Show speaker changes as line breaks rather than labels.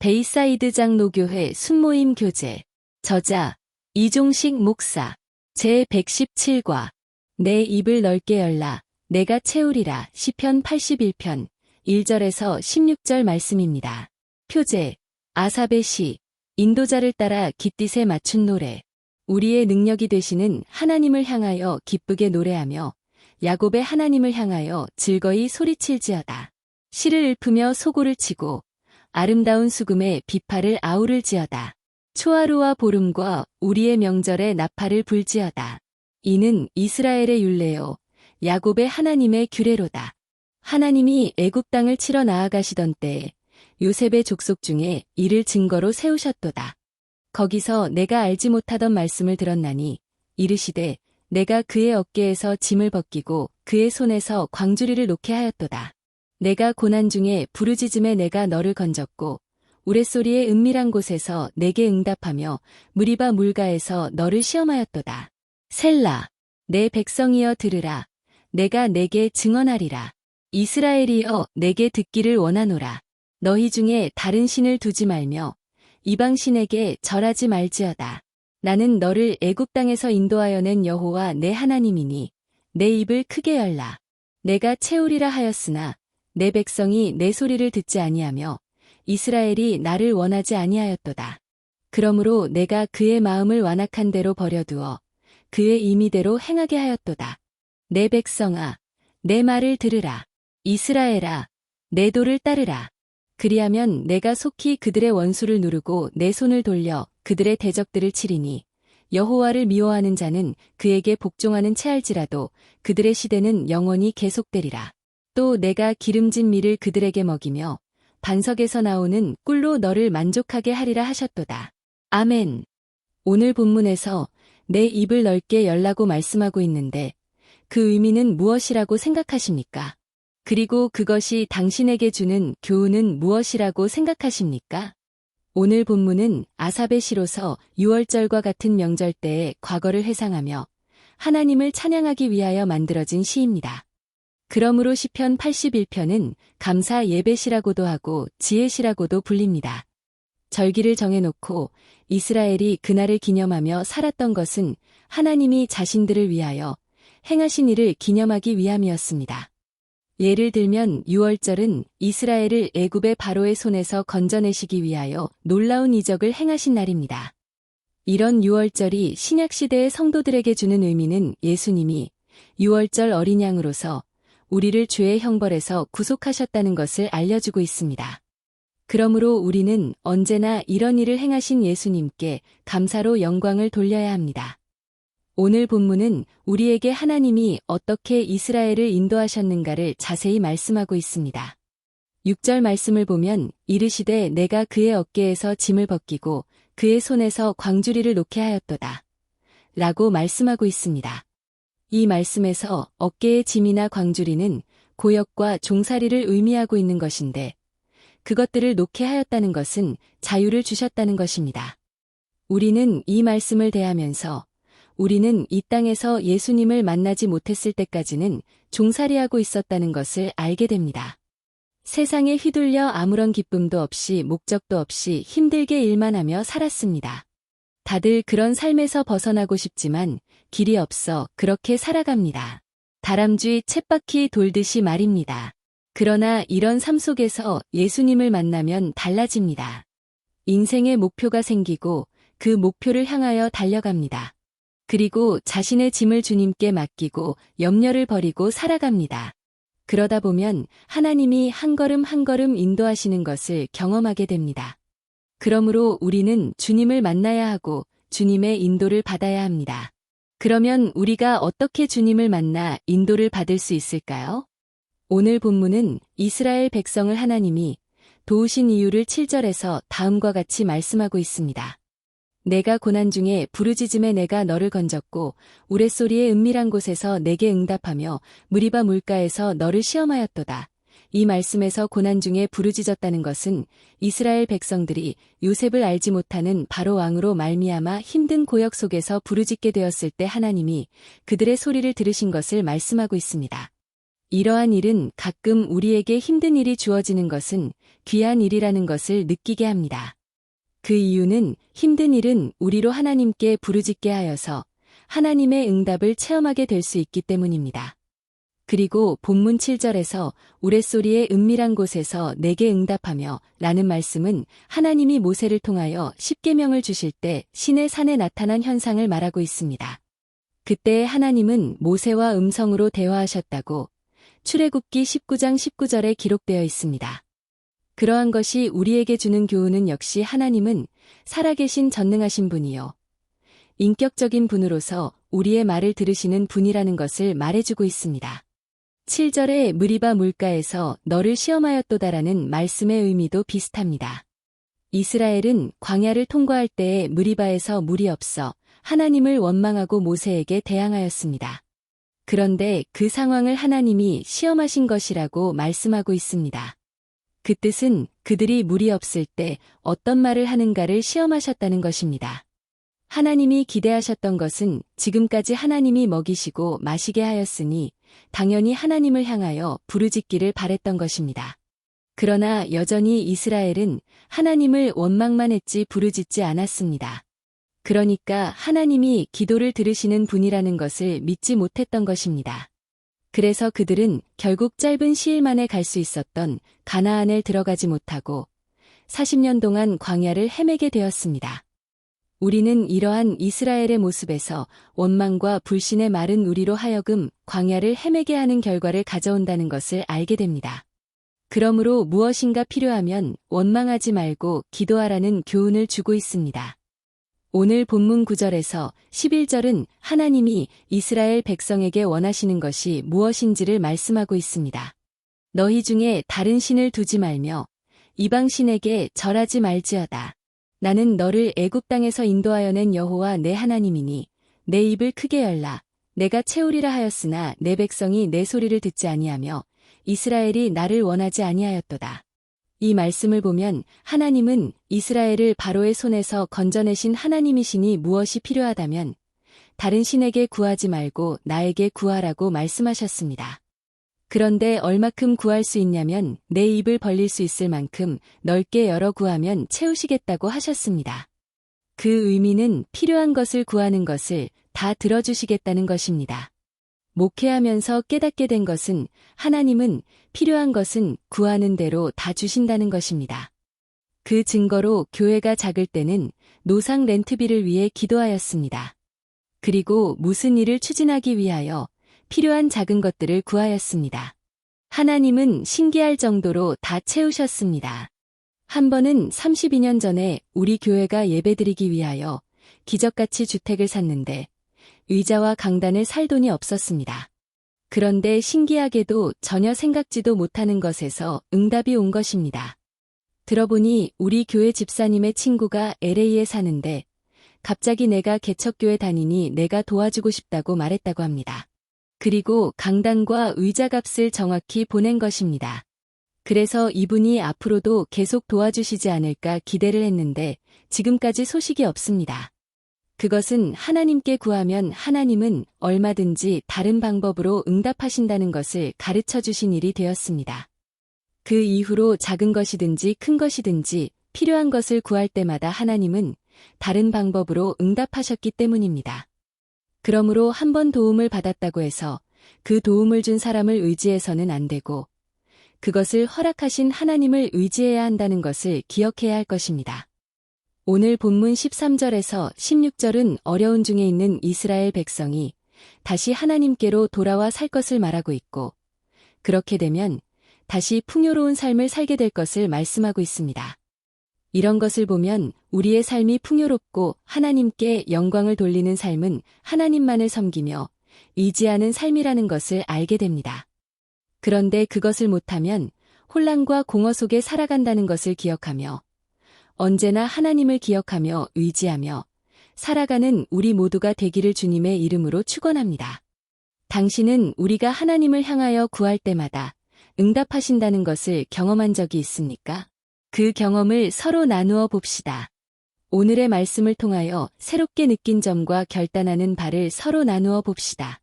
베이사이드 장로교회 순모임 교재. 저자 이종식 목사. 제117과. 내 입을 넓게 열라 내가 채우리라. 시편 81편 1절에서 16절 말씀입니다. 표제 아삽의 시. 인도자를 따라 깃딧에 맞춘 노래. 우리의 능력이 되시는 하나님을 향하여 기쁘게 노래하며 야곱의 하나님을 향하여 즐거이 소리칠지어다. 시를 읊으며 소고를 치고 아름다운 수금에 비파를 아우를지어다. 초하루와 보름과 우리의 명절에 나팔을 불지어다. 이는 이스라엘의 율례요 야곱의 하나님의 규례로다. 하나님이 애굽 땅을 치러 나아가시던 때에 요셉의 족속 중에 이를 증거로 세우셨도다. 거기서 내가 알지 못하던 말씀을 들었나니 이르시되 내가 그의 어깨에서 짐을 벗기고 그의 손에서 광주리를 놓게 하였도다. 내가 고난 중에 부르짖음에 내가 너를 건졌고 우레소리의 은밀한 곳에서 내게 응답하며 무리바 물가에서 너를 시험하였도다. 셀라. 내 백성이여 들으라. 내가 내게 증언하리라. 이스라엘이여 내게 듣기를 원하노라. 너희 중에 다른 신을 두지 말며 이방 신에게 절하지 말지어다. 나는 너를 애굽 땅에서 인도하여 낸 여호와 내 하나님이니 내 입을 크게 열라. 내가 채우리라 하였으나 내 백성이 내 소리를 듣지 아니하며 이스라엘이 나를 원하지 아니하였도다. 그러므로 내가 그의 마음을 완악한 대로 버려두어 그의 임의대로 행하게 하였도다. 내 백성아, 내 말을 들으라. 이스라엘아, 내 도를 따르라. 그리하면 내가 속히 그들의 원수를 누르고 내 손을 돌려 그들의 대적들을 치리니 여호와를 미워하는 자는 그에게 복종하는 채할지라도 그들의 시대는 영원히 계속되리라. 또 내가 기름진 밀을 그들에게 먹이며 반석에서 나오는 꿀로 너를 만족하게 하리라 하셨도다. 아멘. 오늘 본문에서 내 입을 넓게 열라고 말씀하고 있는데 그 의미는 무엇이라고 생각하십니까? 그리고 그것이 당신에게 주는 교훈은 무엇이라고 생각하십니까? 오늘 본문은 아삽의 시로서 유월절과 같은 명절 때의 과거를 회상하며 하나님을 찬양하기 위하여 만들어진 시입니다. 그러므로 시편 81편은 감사 예배시라고도 하고 지혜시라고도 불립니다. 절기를 정해놓고 이스라엘이 그날을 기념하며 살았던 것은 하나님이 자신들을 위하여 행하신 일을 기념하기 위함이었습니다. 예를 들면 유월절은 이스라엘을 애굽의 바로의 손에서 건져내시기 위하여 놀라운 이적을 행하신 날입니다. 이런 유월절이 신약시대의 성도들에게 주는 의미는 예수님이 유월절 어린 양으로서 우리를 죄의 형벌에서 구속하셨다는 것을 알려주고 있습니다. 그러므로 우리는 언제나 이런 일을 행하신 예수님께 감사로 영광을 돌려야 합니다. 오늘 본문은 우리에게 하나님이 어떻게 이스라엘을 인도하셨는가를 자세히 말씀하고 있습니다. 6절 말씀을 보면 이르시되 내가 그의 어깨에서 짐을 벗기고 그의 손에서 광주리를 놓게 하였도다. 라고 말씀하고 있습니다. 이 말씀에서 어깨의 짐이나 광주리는 고역과 종살이를 의미하고 있는 것인데 그것들을 놓게 하였다는 것은 자유를 주셨다는 것입니다. 우리는 이 말씀을 대하면서 우리는 이 땅에서 예수님을 만나지 못했을 때까지는 종살이하고 있었다는 것을 알게 됩니다. 세상에 휘둘려 아무런 기쁨도 없이 목적도 없이 힘들게 일만 하며 살았습니다. 다들 그런 삶에서 벗어나고 싶지만 길이 없어 그렇게 살아갑니다. 다람쥐 쳇바퀴 돌듯이 말입니다. 그러나 이런 삶 속에서 예수님을 만나면 달라집니다. 인생의 목표가 생기고 그 목표를 향하여 달려갑니다. 그리고 자신의 짐을 주님께 맡기고 염려를 버리고 살아갑니다. 그러다 보면 하나님이 한 걸음 한 걸음 인도하시는 것을 경험하게 됩니다. 그러므로 우리는 주님을 만나야 하고 주님의 인도를 받아야 합니다. 그러면 우리가 어떻게 주님을 만나 인도를 받을 수 있을까요? 오늘 본문은 이스라엘 백성을 하나님이 도우신 이유를 7절에서 다음과 같이 말씀하고 있습니다. 내가 고난 중에 부르짖음에 내가 너를 건졌고 우레소리의 은밀한 곳에서 내게 응답하며 무리바 물가에서 너를 시험하였도다. 이 말씀에서 고난 중에 부르짖었다는 것은 이스라엘 백성들이 요셉을 알지 못하는 바로 왕으로 말미암아 힘든 고역 속에서 부르짖게 되었을 때 하나님이 그들의 소리를 들으신 것을 말씀하고 있습니다. 이러한 일은 가끔 우리에게 힘든 일이 주어지는 것은 귀한 일이라는 것을 느끼게 합니다. 그 이유는 힘든 일은 우리로 하나님께 부르짖게 하여서 하나님의 응답을 체험하게 될 수 있기 때문입니다. 그리고 본문 7절에서 우레소리의 은밀한 곳에서 내게 응답하며 라는 말씀은 하나님이 모세를 통하여 십계명을 주실 때 시내 산에 나타난 현상을 말하고 있습니다. 그때 하나님은 모세와 음성으로 대화하셨다고 출애굽기 19장 19절에 기록되어 있습니다. 그러한 것이 우리에게 주는 교훈은 역시 하나님은 살아계신 전능하신 분이요 인격적인 분으로서 우리의 말을 들으시는 분이라는 것을 말해주고 있습니다. 7절의 무리바 물가에서 너를 시험하였도다라는 말씀의 의미도 비슷합니다. 이스라엘은 광야를 통과할 때에 무리바에서 물이 없어 하나님을 원망하고 모세에게 대항하였습니다. 그런데 그 상황을 하나님이 시험하신 것이라고 말씀하고 있습니다. 그 뜻은 그들이 물이 없을 때 어떤 말을 하는가를 시험하셨다는 것입니다. 하나님이 기대하셨던 것은 지금까지 하나님이 먹이시고 마시게 하였으니 당연히 하나님을 향하여 부르짖기를 바랬던 것입니다. 그러나 여전히 이스라엘은 하나님을 원망만 했지 부르짖지 않았습니다. 그러니까 하나님이 기도를 들으시는 분이라는 것을 믿지 못했던 것입니다. 그래서 그들은 결국 짧은 시일 만에 갈 수 있었던 가나안에 들어가지 못하고 40년 동안 광야를 헤매게 되었습니다. 우리는 이러한 이스라엘의 모습에서 원망과 불신의 마른 우리로 하여금 광야를 헤매게 하는 결과를 가져온다는 것을 알게 됩니다. 그러므로 무엇인가 필요하면 원망하지 말고 기도하라는 교훈을 주고 있습니다. 오늘 본문 9절에서 11절은 하나님이 이스라엘 백성에게 원하시는 것이 무엇인지를 말씀하고 있습니다. 너희 중에 다른 신을 두지 말며 이방 신에게 절하지 말지어다. 나는 너를 애굽 땅에서 인도하여 낸 여호와 내 하나님이니 내 입을 크게 열라. 내가 채우리라 하였으나 내 백성이 내 소리를 듣지 아니하며 이스라엘이 나를 원하지 아니하였도다. 이 말씀을 보면 하나님은 이스라엘을 바로의 손에서 건져내신 하나님이시니 무엇이 필요하다면 다른 신에게 구하지 말고 나에게 구하라고 말씀하셨습니다. 그런데 얼마큼 구할 수 있냐면 내 입을 벌릴 수 있을 만큼 넓게 열어 구하면 채우시겠다고 하셨습니다. 그 의미는 필요한 것을 구하는 것을 다 들어주시겠다는 것입니다. 목회하면서 깨닫게 된 것은 하나님은 필요한 것은 구하는 대로 다 주신다는 것입니다. 그 증거로 교회가 작을 때는 노상 렌트비를 위해 기도하였습니다. 그리고 무슨 일을 추진하기 위하여 필요한 작은 것들을 구하였습니다. 하나님은 신기할 정도로 다 채우셨습니다. 한 번은 32년 전에 우리 교회가 예배드리기 위하여 기적같이 주택을 샀는데 의자와 강단을 살 돈이 없었습니다. 그런데 신기하게도 전혀 생각지도 못하는 것에서 응답이 온 것입니다. 들어보니 우리 교회 집사님의 친구가 LA에 사는데 갑자기 내가 개척교회 다니니 내가 도와주고 싶다고 말했다고 합니다. 그리고 강단과 의자 값을 정확히 보낸 것입니다. 그래서 이분이 앞으로도 계속 도와주시지 않을까 기대를 했는데 지금까지 소식이 없습니다. 그것은 하나님께 구하면 하나님은 얼마든지 다른 방법으로 응답하신다는 것을 가르쳐 주신 일이 되었습니다. 그 이후로 작은 것이든지 큰 것이든지 필요한 것을 구할 때마다 하나님은 다른 방법으로 응답하셨기 때문입니다. 그러므로 한 번 도움을 받았다고 해서 그 도움을 준 사람을 의지해서는 안 되고 그것을 허락하신 하나님을 의지해야 한다는 것을 기억해야 할 것입니다. 오늘 본문 13절에서 16절은 어려운 중에 있는 이스라엘 백성이 다시 하나님께로 돌아와 살 것을 말하고 있고 그렇게 되면 다시 풍요로운 삶을 살게 될 것을 말씀하고 있습니다. 이런 것을 보면 우리의 삶이 풍요롭고 하나님께 영광을 돌리는 삶은 하나님만을 섬기며 의지하는 삶이라는 것을 알게 됩니다. 그런데 그것을 못하면 혼란과 공허 속에 살아간다는 것을 기억하며 언제나 하나님을 기억하며 의지하며 살아가는 우리 모두가 되기를 주님의 이름으로 축원합니다. 당신은 우리가 하나님을 향하여 구할 때마다 응답하신다는 것을 경험한 적이 있습니까? 그 경험을 서로 나누어 봅시다. 오늘의 말씀을 통하여 새롭게 느낀 점과 결단하는 바를 서로 나누어 봅시다.